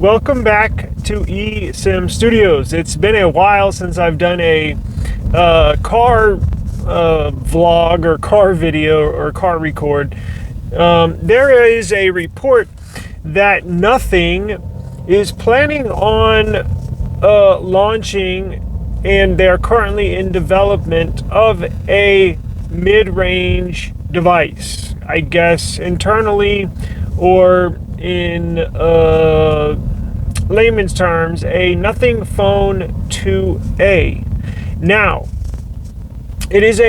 Welcome back to Sevyn Studios. It's been a while since I've done a car vlog or car video or car record. There is a report that Nothing is planning on launching, and they're currently in development of a mid-range device, I guess internally, or in layman's terms, a Nothing Phone 2A. Now, it is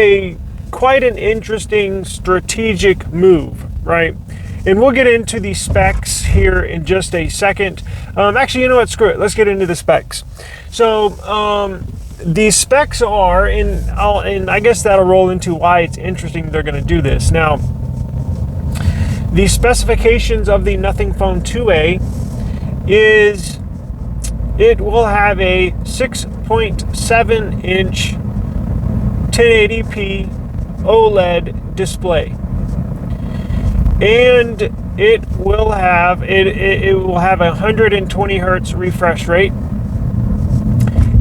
quite an interesting strategic move, right? And we'll get into the specs here in just a second. Actually, you know what? Screw it. Let's get into the specs. So, the specs are, and I guess that'll roll into why it's interesting they're going to do this. Now, the specifications of the Nothing Phone 2A is it will have a 6.7 inch 1080p OLED display, and it will have a 120 hertz refresh rate.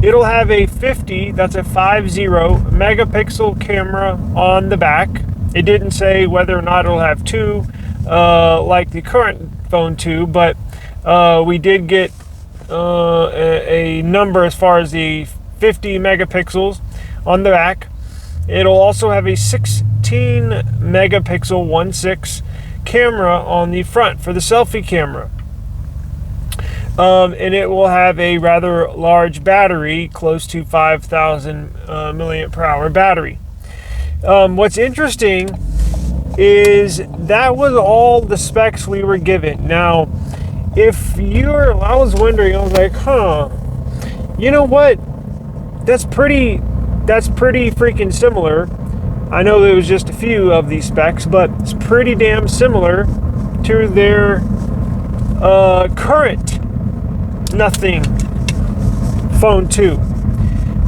It'll have a 50 megapixel camera on the back. It didn't say whether or not it'll have two like the current Phone 2, but we did get a number as far as the 50 megapixels on the back. It'll also have a 16 megapixel 1.6 camera on the front for the selfie camera. And it will have a rather large battery, close to 5,000 milliamp per hour battery. What's interesting is that was all the specs we were given. Now, I was wondering, I was like, you know what? That's pretty freaking similar. I know there was just a few of these specs, but it's pretty damn similar to their current Nothing Phone 2.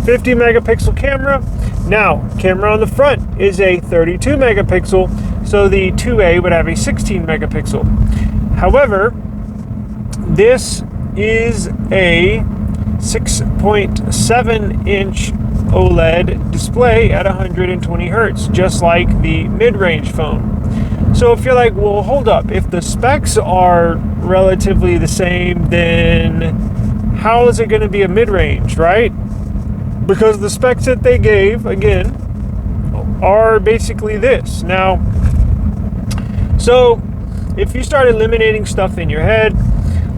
50 megapixel camera. Now, camera on the front is a 32 megapixel, so the 2A would have a 16 megapixel. However, this is a 6.7 inch OLED display at 120 hertz, just like the mid-range phone. So if you're like, well, hold up, if the specs are relatively the same, then how is it going to be a mid-range, right? Because the specs that they gave, again, are basically this. Now, so if you start eliminating stuff in your head,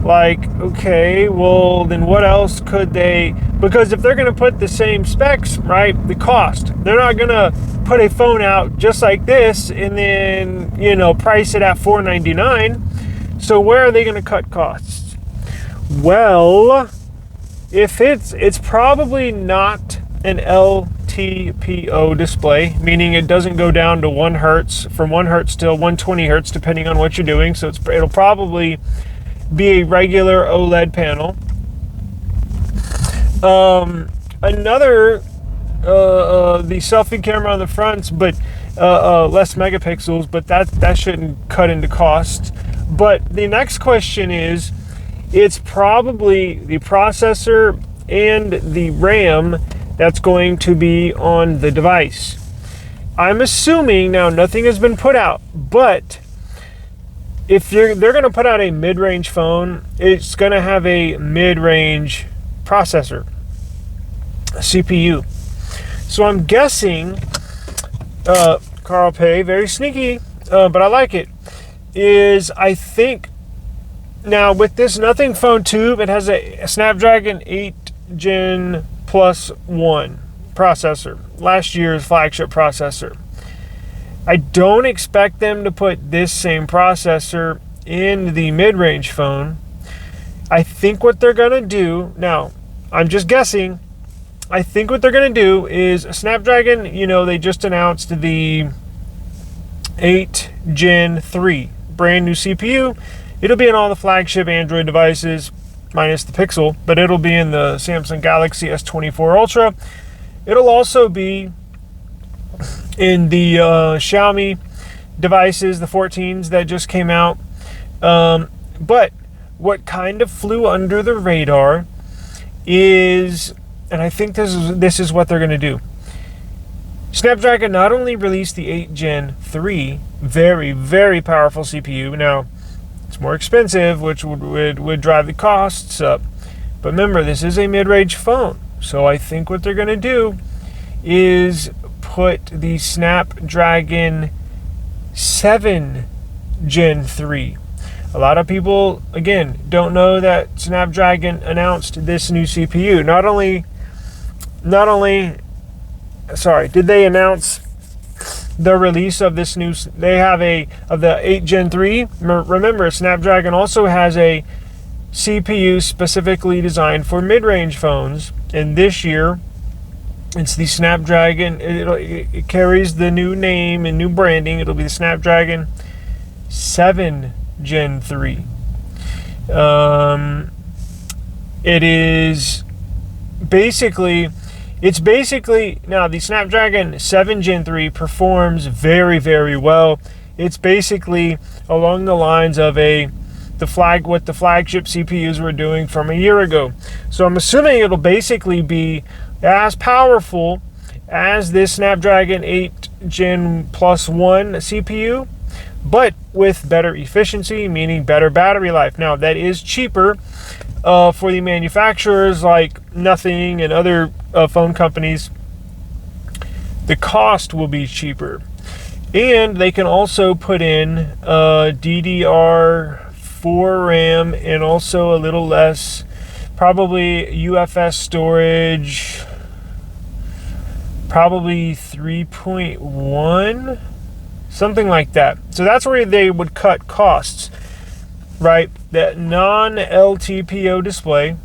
like, okay, well, then what else could they, because if they're going to put the same specs, right, the cost, they're not going to put a phone out just like this and then, price it at $499. So where are they going to cut costs? Well, if it's probably not an LTPO display, meaning it doesn't go down to 1 hertz, from 1 hertz to 120 hertz, depending on what you're doing. So it'll probably be a regular OLED panel. Another, the selfie camera on the front, but less megapixels, but that shouldn't cut into cost. But the next question is, it's probably the processor and the RAM that's going to be on the device. I'm assuming, now nothing has been put out, but if they're going to put out a mid-range phone, it's going to have a mid-range processor, a CPU. So I'm guessing, Carl Pei, very sneaky, but I like it, is I think, now with this Nothing Phone 2, it has a Snapdragon 8 Gen Plus 1 processor, last year's flagship processor. I don't expect them to put this same processor in the mid-range phone. I think what they're going to do, now, I'm just guessing, I think what they're going to do is Snapdragon, they just announced the 8 Gen 3, brand new CPU. It'll be in all the flagship Android devices, minus the Pixel, but it'll be in the Samsung Galaxy S23 Ultra. It'll also be in the Xiaomi devices, the 14s that just came out. But what kind of flew under the radar is, and I think this is what they're going to do. Snapdragon not only released the 8 Gen 3, very, very powerful CPU. Now, it's more expensive, which would drive the costs up. But remember, this is a mid-range phone. So I think what they're going to do is put the Snapdragon 7 Gen 3. A lot of people, again, don't know that Snapdragon announced this new CPU. Not only, did they announce the release of this new, they have of the 8 Gen 3. Remember, Snapdragon also has a CPU specifically designed for mid-range phones. And this year, it's the Snapdragon, it carries the new name and new branding. It'll be the Snapdragon 7 Gen 3. It is basically, now the Snapdragon 7 Gen 3 performs very, very well. It's basically along the lines of what the flagship CPUs were doing from a year ago. So I'm assuming it'll basically be as powerful as this Snapdragon 8 Gen Plus 1 CPU, but with better efficiency, meaning better battery life. Now, that is cheaper for the manufacturers like Nothing and other phone companies. The cost will be cheaper. And they can also put in DDR4 RAM and also a little less, probably UFS storage, probably 3.1, something like that. So that's where they would cut costs, right? That non-LTPO display,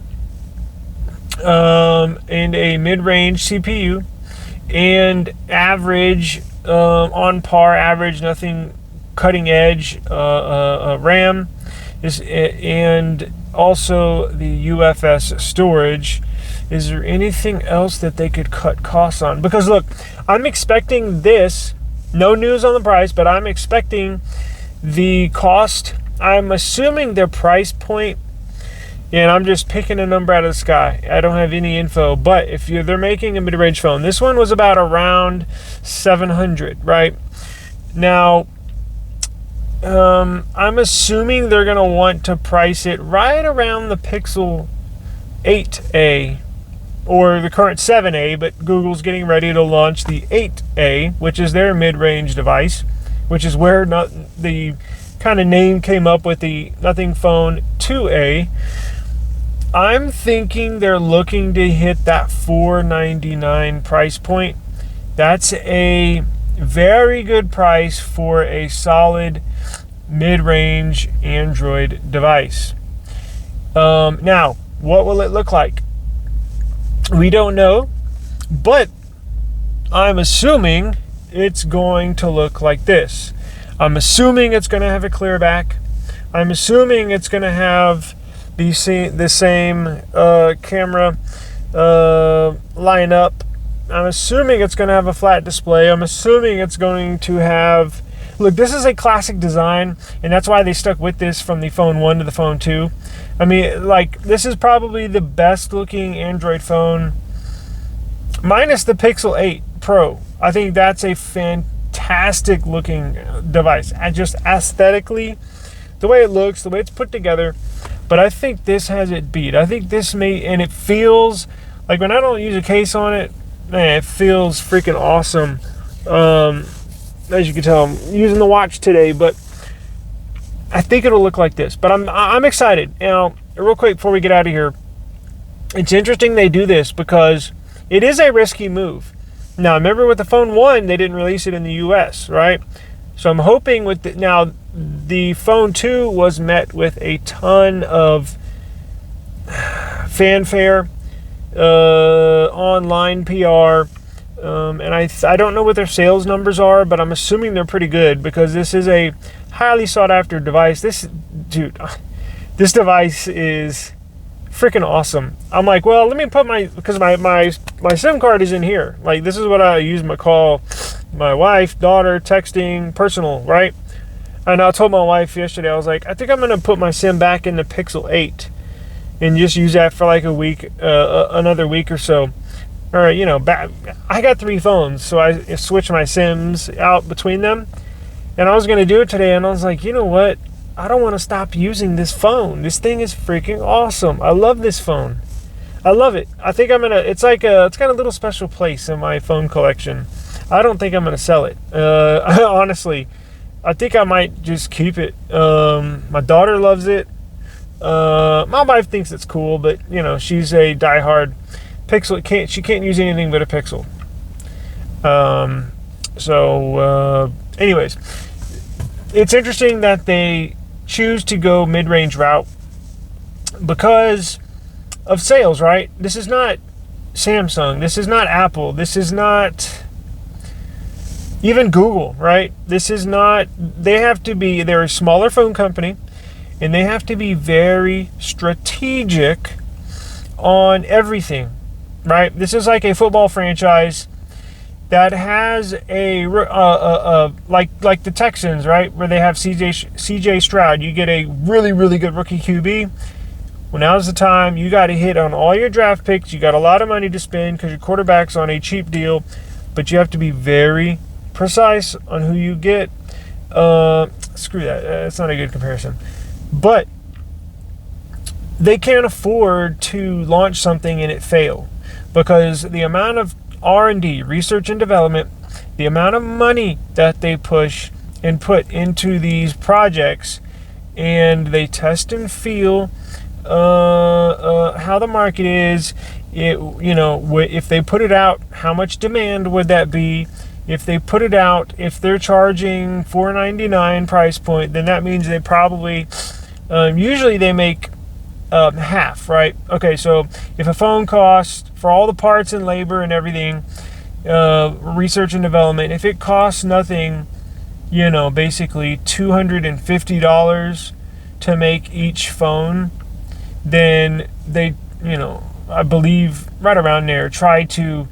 and a mid-range CPU, and average, on par average, nothing cutting edge RAM, and also the UFS storage. Is there anything else that they could cut costs on? Because look, I'm expecting this, no news on the price, but I'm expecting the cost. I'm assuming their price point, and I'm just picking a number out of the sky. I don't have any info, but if they're making a mid-range phone, this one was about around $700, right? Now, I'm assuming they're going to want to price it right around the Pixel 8a or the current 7a, but Google's getting ready to launch the 8a, which is their mid-range device, which is where the kind of name came up with the Nothing Phone 2a. I'm thinking they're looking to hit that $499 price point. That's a very good price for a solid mid-range Android device. Now, what will it look like? We don't know, but I'm assuming it's going to look like this. I'm assuming it's going to have a clear back. I'm assuming it's going to have the same camera lineup. I'm assuming it's going to have a flat display. I'm assuming it's going to have... Look, this is a classic design, and that's why they stuck with this from the Phone 1 to the Phone 2. I mean, like, this is probably the best-looking Android phone, minus the Pixel 8 Pro. I think that's a fantastic-looking device. Just aesthetically, the way it looks, the way it's put together. But I think this has it beat. I think this and it feels like, when I don't use a case on it, man, it feels freaking awesome. As you can tell, I'm using the watch today, but I think it'll look like this. But I'm excited. Now, real quick before we get out of here, it's interesting they do this because it is a risky move. Now, remember with the Phone 1, they didn't release it in the US, right? So I'm hoping with the Phone 2 was met with a ton of fanfare, online PR, and I don't know what their sales numbers are, but I'm assuming they're pretty good because this is a highly sought after device. This device is freaking awesome. I'm like, well, let me put because my SIM card is in here. Like, this is what I use my call my wife, daughter, texting, personal, right? And I told my wife yesterday, I was like, I think I'm gonna put my sim back in the Pixel 8 and just use that for like a week, another week or so. Or, you know, I got 3 phones, so I switched my sims out between them. And I was going to do it today, and I was like, you know what? I don't want to stop using this phone. This thing is freaking awesome. I love this phone. I love it. I think I'm going to, it's got a little special place in my phone collection. I don't think I'm going to sell it. Honestly, I think I might just keep it. My daughter loves it. My wife thinks it's cool, but, you know, she's a diehard Pixel. She can't use anything but a Pixel. Anyways, it's interesting that they choose to go mid-range route because of sales, right? This is not Samsung. This is not Apple. This is not even Google, right? This is not. They're a smaller phone company, and they have to be very strategic on everything. Right, this is like a football franchise that has a like the Texans, right, where they have CJ Stroud. You get a really, really good rookie QB. Well, now's the time. You got to hit on all your draft picks. You got a lot of money to spend because your quarterback's on a cheap deal, but you have to be very precise on who you get. Screw that. That's not a good comparison, but they can't afford to launch something and it fail. Because the amount of R&D, research and development, the amount of money that they push and put into these projects, and they test and feel how the market is. If they put it out, how much demand would that be? If they put it out, if they're charging $4.99 price point, then that means they probably, usually they make half, right? Okay, so if a phone costs, for all the parts and labor and everything, research and development, if it costs nothing, basically $250 to make each phone, then they, I believe right around there, try to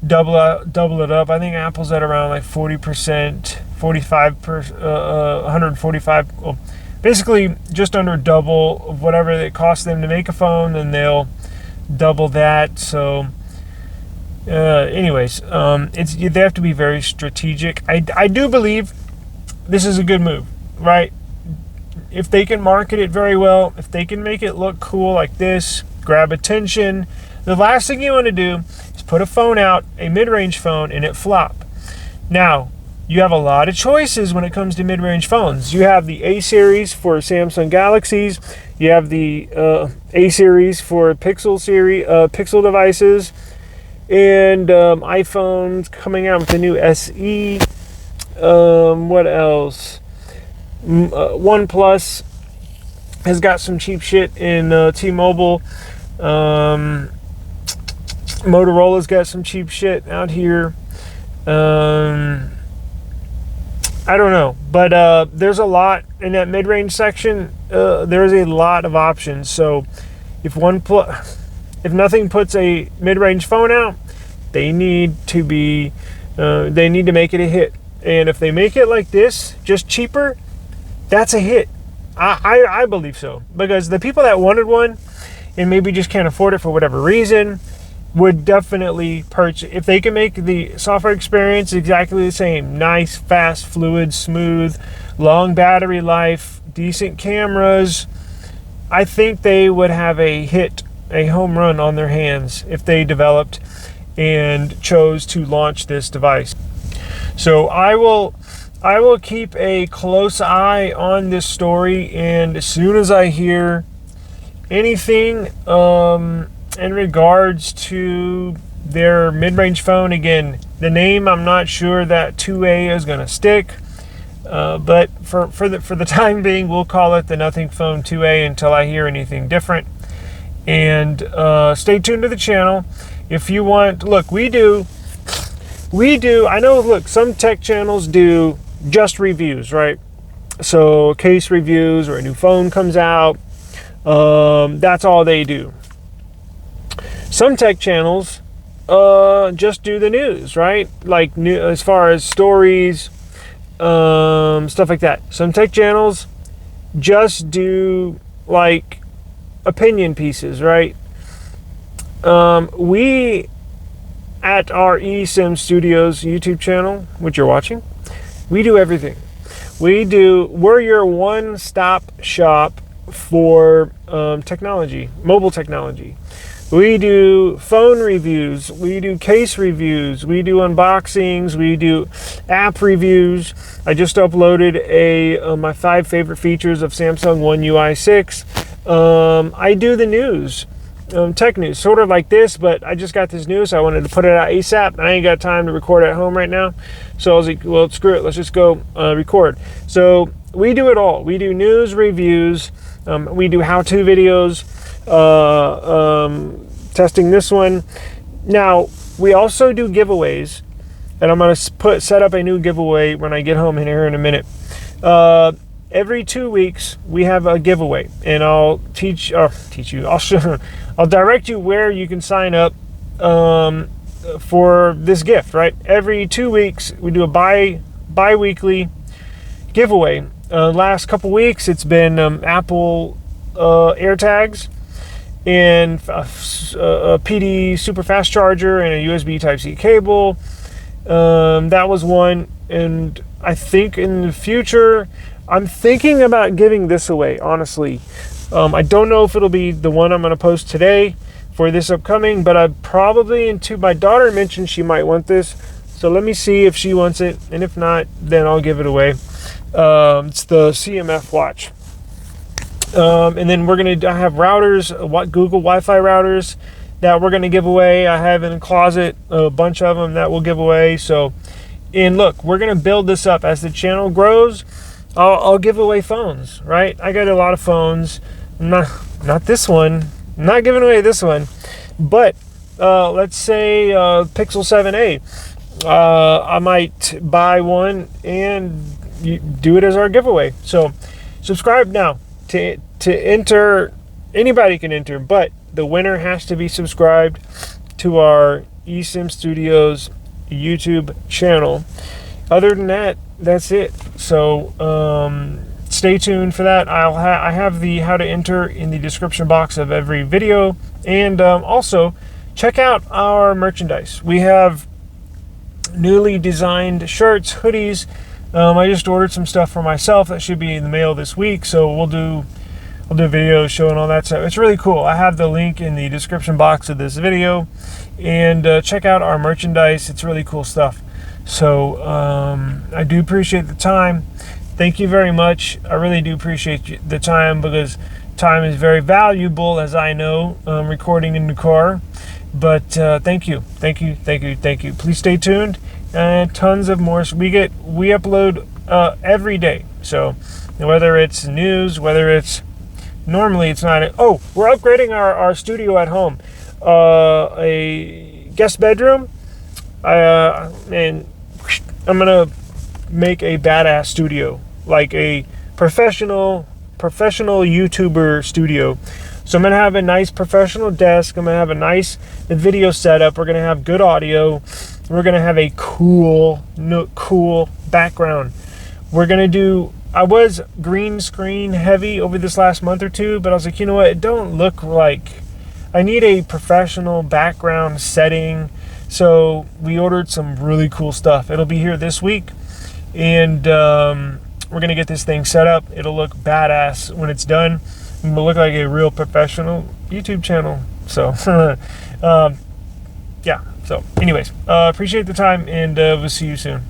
double it up. I think Apple's at around like 40%, 145. Well, basically just under double of whatever it costs them to make a phone, then they'll double that. So anyways, they have to be very strategic. I do believe this is a good move, right? If they can market it very well, if they can make it look cool like this, grab attention, the last thing you want to do is put a phone out, a mid-range phone, and it flop. Now, you have a lot of choices when it comes to mid-range phones. You have the A series for Samsung Galaxies. You have the A series for Pixel devices, and iPhones coming out with the new SE. What else? OnePlus has got some cheap shit in T-Mobile. Motorola's got some cheap shit out here. I don't know, but there's a lot in that mid-range section. There's a lot of options. So if nothing puts a mid-range phone out, they need to make it a hit. And if they make it like this, just cheaper, that's a hit. I believe so, because the people that wanted one and maybe just can't afford it for whatever reason would definitely purchase. If they can make the software experience exactly the same, nice, fast, fluid, smooth, long battery life, decent cameras, I think they would have a home run on their hands if they developed and chose to launch this device. So I will keep a close eye on this story, and as soon as I hear anything in regards to their mid-range phone, again, the name, I'm not sure that 2A is going to stick, but for the time being, we'll call it the Nothing Phone 2A until I hear anything different. And stay tuned to the channel if you want. Look, we do. I know. Look, some tech channels do just reviews, right? So case reviews, or a new phone comes out. That's all they do. Some tech channels just do the news, right? Like as far as stories, stuff like that. Some tech channels just do like opinion pieces, right? We at our Sevyn Studios YouTube channel, which you're watching, we do everything. We're your one-stop shop for technology, mobile technology. We do phone reviews, we do case reviews, we do unboxings, we do app reviews. I just uploaded my 5 favorite features of Samsung One UI 6. I do the news, tech news, sort of like this, but I just got this news, so I wanted to put it out ASAP, and I ain't got time to record at home right now. So I was like, well, screw it, let's just go record. So we do it all. We do news, reviews, we do how-to videos, testing this one. Now, we also do giveaways, and I'm going to set up a new giveaway when I get home in here in a minute. Every 2 weeks, we have a giveaway, and I'll teach you. I'll direct you where you can sign up for this gift. Right, every 2 weeks, we do a bi-weekly giveaway. Last couple weeks, it's been Apple AirTags and a PD super fast charger and a USB Type-C cable. That was one, and I think in the future, I'm thinking about giving this away, honestly. I don't know if it'll be the one I'm going to post today for this upcoming, but I probably, my daughter mentioned she might want this, so let me see if she wants it, and if not, then I'll give it away. It's the CMF watch. And then I have routers, Google Wi-Fi routers that we're going to give away. I have in a closet a bunch of them that we'll give away. So, and look, we're going to build this up as the channel grows. I'll give away phones, right? I got a lot of phones. Not this one. I'm not giving away this one. But let's say Pixel 7a. I might buy one and do it as our giveaway. So subscribe now. To enter, anybody can enter, but the winner has to be subscribed to our Sevyn Studios YouTube channel. Other than that, that's it. So stay tuned for that. I have the how to enter in the description box of every video, and also check out our merchandise. We have newly designed shirts, hoodies. I just ordered some stuff for myself that should be in the mail this week, so we'll do videos showing all that stuff. It's really cool. I have the link in the description box of this video, and check out our merchandise. It's really cool stuff. So I do appreciate the time. Thank you very much. I really do appreciate the time, because time is very valuable, as I know, recording in the car. But thank you. Please stay tuned. And tons of more. We upload every day. So whether it's news, whether it's normally it's not. Oh, we're upgrading our studio at home. A guest bedroom. And I'm gonna make a badass studio, like a professional YouTuber studio. So I'm gonna have a nice professional desk. I'm gonna have a nice video setup. We're gonna have good audio. We're gonna have a cool background. We're gonna do. I was green screen heavy over this last month or two, but I was like, you know what? It don't look like. I need a professional background setting. So we ordered some really cool stuff. It'll be here this week, and we're gonna get this thing set up. It'll look badass when it's done. It'll look like a real professional YouTube channel. So, yeah. So, anyways, appreciate the time, and we'll see you soon.